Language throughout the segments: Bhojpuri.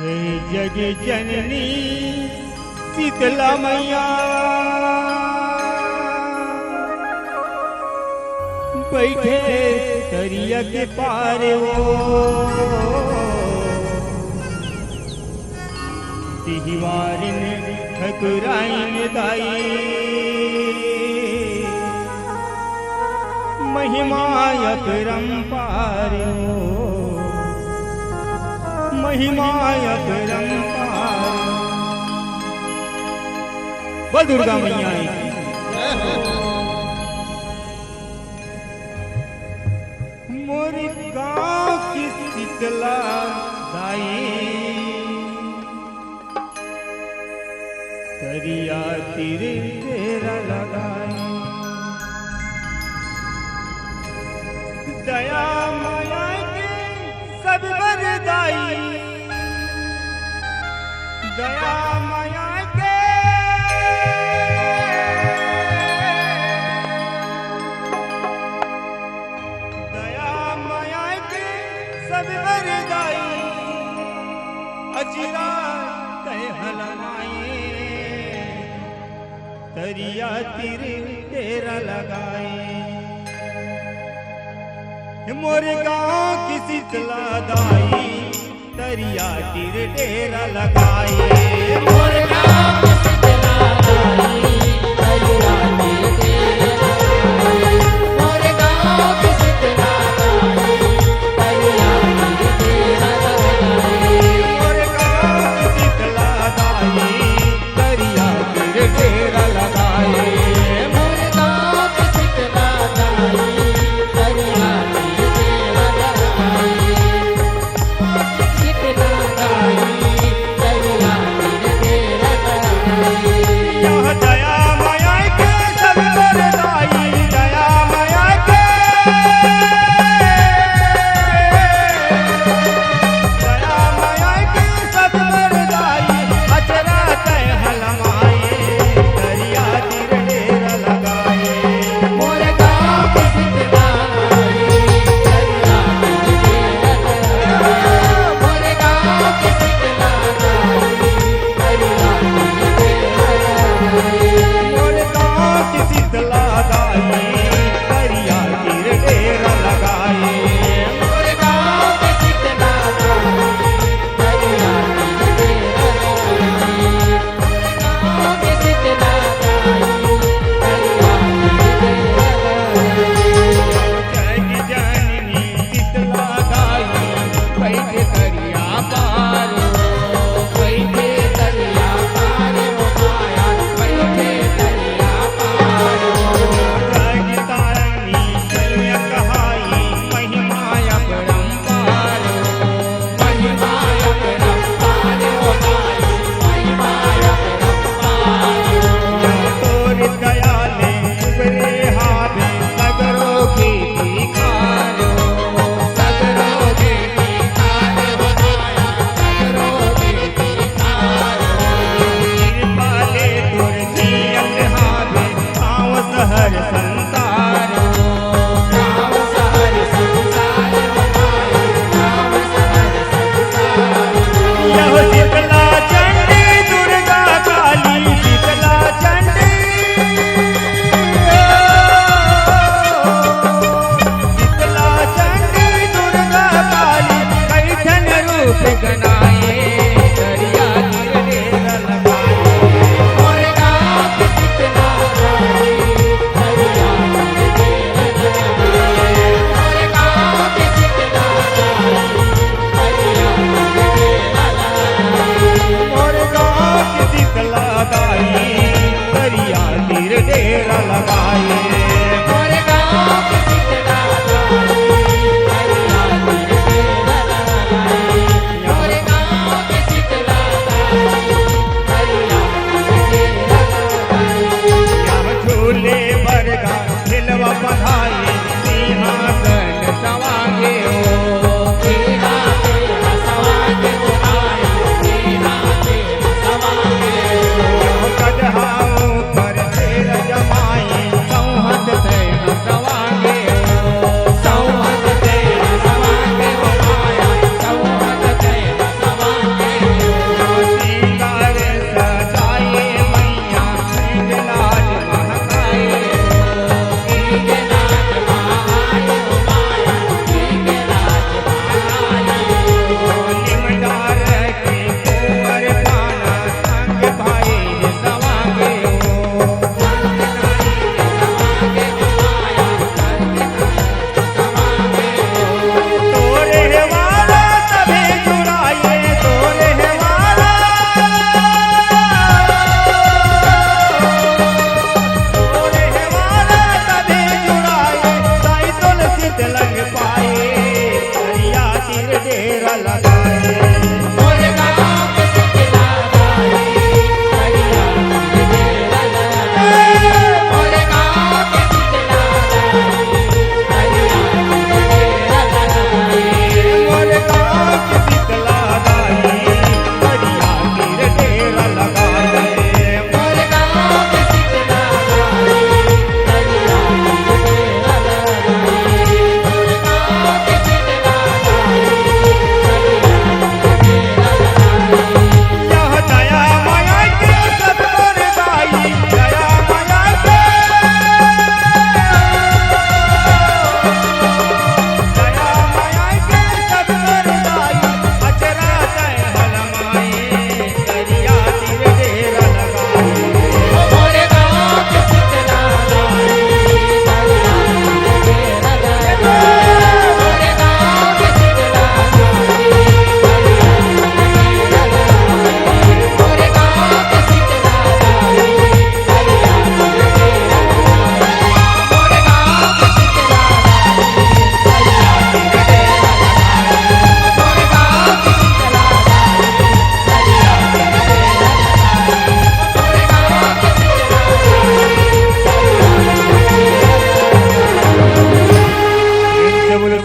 हे जग जननी शीतला मैया बैठे दरिया के पार वो तिहवारिन ठकुराइन दाई महिमा अपरंपार महिमा अपरंपार। बोल दुर्गा मैया की। मोर गाँव की शीतला दाई दरिया तीर तेरा लगाई दया माया के सब बरदाई दया माया के दया माया के सब बरदाई अचिरा तय हलवाए दरिया तीर तेरा लगाए। मोर गाँव की शीतला दाई दरिया तीर डेरा लगाए। मोर गाँव की शीतला दाई दरिया तीर डेरा लगाए। मोर गाँव की शीतला दाई दरिया तीर डेरा लगाए। मोर गाँव की शीतला दाई दरिया तीर डेरा लगाए। मोर गाँव की शीतला दाई दरिया दया माया के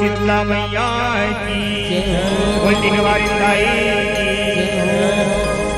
शीतला मैया की बोल वाली ताई की